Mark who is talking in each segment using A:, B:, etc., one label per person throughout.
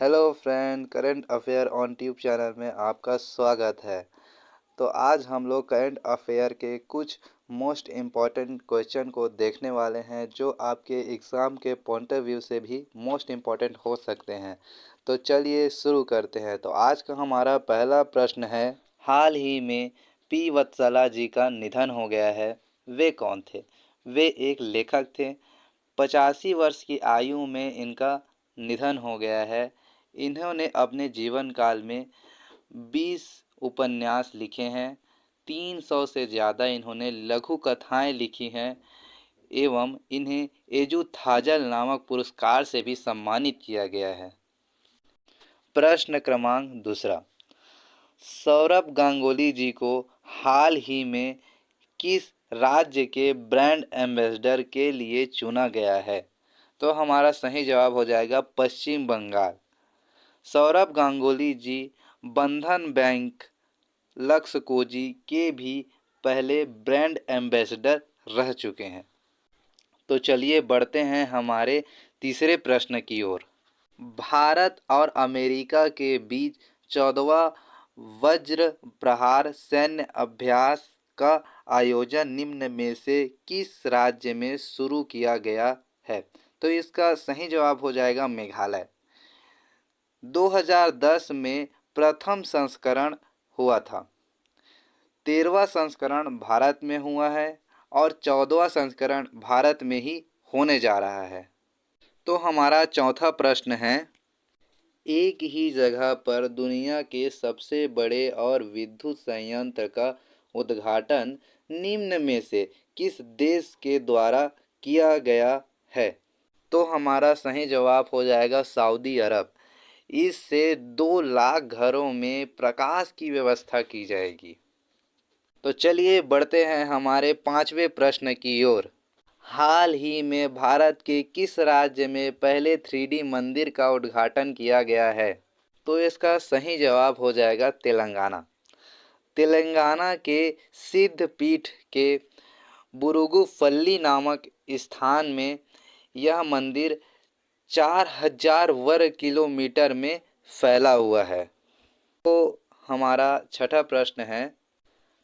A: Hello friend, current affair on tube channel में आपका स्वागत है। तो आज हम लोग करंट अफेयर के कुछ मोस्ट इम्पॉर्टेंट क्वेश्चन को देखने वाले हैं जो आपके एग्ज़ाम के पॉइंट ऑफ व्यू से भी मोस्ट इम्पॉर्टेंट हो सकते हैं। तो चलिए शुरू करते हैं। तो आज का हमारा पहला प्रश्न है, हाल ही में पी वत्सला जी का निधन हो गया है। वे कौन थे? वे एक लेखक थे। 85 वर्ष की आयु में इनका निधन हो गया है। इन्होंने अपने जीवन काल में 20 उपन्यास लिखे हैं। 300 से ज़्यादा इन्होंने लघु कथाएं लिखी हैं एवं इन्हें एजुथाजल नामक पुरस्कार से भी सम्मानित किया गया है। प्रश्न क्रमांक दूसरा, सौरभ गांगुली जी को हाल ही में किस राज्य के ब्रांड एम्बेसडर के लिए चुना गया है? तो हमारा सही जवाब हो जाएगा पश्चिम बंगाल। सौरभ गांगुली जी बंधन बैंक, लक्ष्य कोजी के भी पहले ब्रांड एम्बेसडर रह चुके हैं। तो चलिए बढ़ते हैं हमारे तीसरे प्रश्न की ओर। भारत और अमेरिका के बीच 14वां वज्र प्रहार सैन्य अभ्यास का आयोजन निम्न में से किस राज्य में शुरू किया गया है? तो इसका सही जवाब हो जाएगा मेघालय। 2010 में प्रथम संस्करण हुआ था। 13वां संस्करण भारत में हुआ है और 14वां संस्करण भारत में ही होने जा रहा है। तो हमारा चौथा प्रश्न है, एक ही जगह पर दुनिया के सबसे बड़े और विद्युत संयंत्र का उद्घाटन निम्न में से किस देश के द्वारा किया गया है? तो हमारा सही जवाब हो जाएगा सऊदी अरब। इससे 2 लाख घरों में प्रकाश की व्यवस्था की जाएगी। तो चलिए बढ़ते हैं हमारे पांचवें प्रश्न की ओर। हाल ही में भारत के किस राज्य में पहले 3D मंदिर का उद्घाटन किया गया है? तो इसका सही जवाब हो जाएगा तेलंगाना। तेलंगाना के सिद्धपीठ के बुरुगुफल्ली नामक स्थान में यह मंदिर 4000 वर्ग किलोमीटर में फैला हुआ है। तो हमारा छठा प्रश्न है,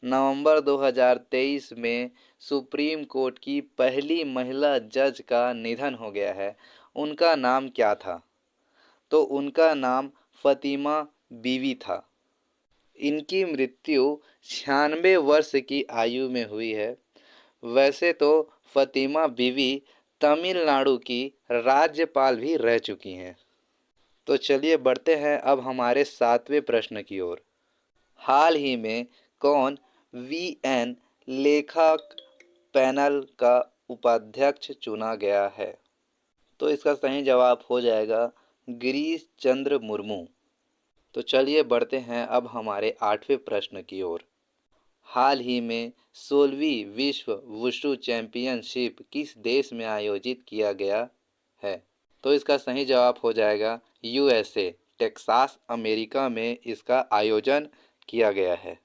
A: नवंबर 2023 में सुप्रीम कोर्ट की पहली महिला जज का निधन हो गया है। उनका नाम क्या था? तो उनका नाम फ़ातिमा बीवी था। इनकी मृत्यु 96 वर्ष की आयु में हुई है। वैसे तो फ़ातिमा बीवी तमिलनाडु की राज्यपाल भी रह चुकी हैं। तो चलिए बढ़ते हैं अब हमारे सातवें प्रश्न की ओर। हाल ही में कौन वीएन लेखक पैनल का उपाध्यक्ष चुना गया है? तो इसका सही जवाब हो जाएगा गिरीश चंद्र मुर्मू। तो चलिए बढ़ते हैं अब हमारे आठवें प्रश्न की ओर। हाल ही में 16वीं विश्व वुशु चैंपियनशिप किस देश में आयोजित किया गया है? तो इसका सही जवाब हो जाएगा यूएसए, टेक्सास अमेरिका में इसका आयोजन किया गया है।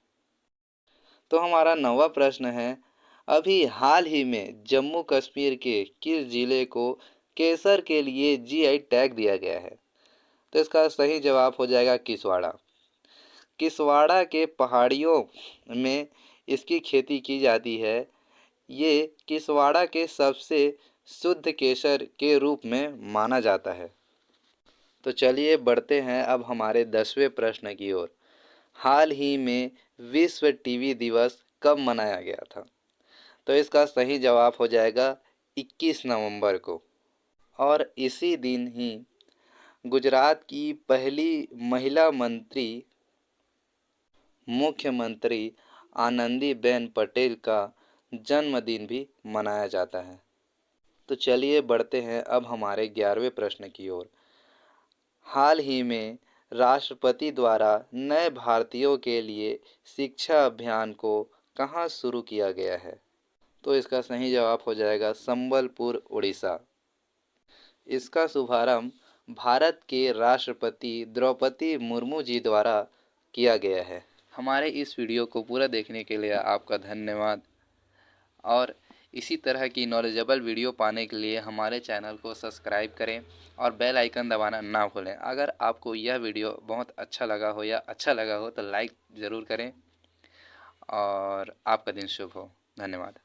A: तो हमारा 9वां प्रश्न है, अभी हाल ही में जम्मू कश्मीर के किस जिले को केसर के लिए जीआई टैग दिया गया है? तो इसका सही जवाब हो जाएगा किसवाड़ा। किसवाड़ा के पहाड़ियों में इसकी खेती की जाती है। ये किसवाड़ा के सबसे शुद्ध केसर के रूप में माना जाता है। तो चलिए बढ़ते हैं अब हमारे 10वें प्रश्न की ओर। हाल ही में विश्व टीवी दिवस कब मनाया गया था? तो इसका सही जवाब हो जाएगा 21 नवंबर को। और इसी दिन ही गुजरात की पहली महिला मुख्यमंत्री आनंदीबेन पटेल का जन्मदिन भी मनाया जाता है। तो चलिए बढ़ते हैं अब हमारे 11वें प्रश्न की ओर। हाल ही में राष्ट्रपति द्वारा नए भारतीयों के लिए शिक्षा अभियान को कहाँ शुरू किया गया है? तो इसका सही जवाब हो जाएगा संबलपुर, उड़ीसा। इसका शुभारंभ भारत के राष्ट्रपति द्रौपदी मुर्मू जी द्वारा किया गया है। हमारे इस वीडियो को पूरा देखने के लिए आपका धन्यवाद। और इसी तरह की नॉलेजेबल वीडियो पाने के लिए हमारे चैनल को सब्सक्राइब करें और बेल आइकन दबाना ना भूलें। अगर आपको यह वीडियो बहुत अच्छा लगा हो या अच्छा लगा हो तो लाइक ज़रूर करें और आपका दिन शुभ हो। धन्यवाद।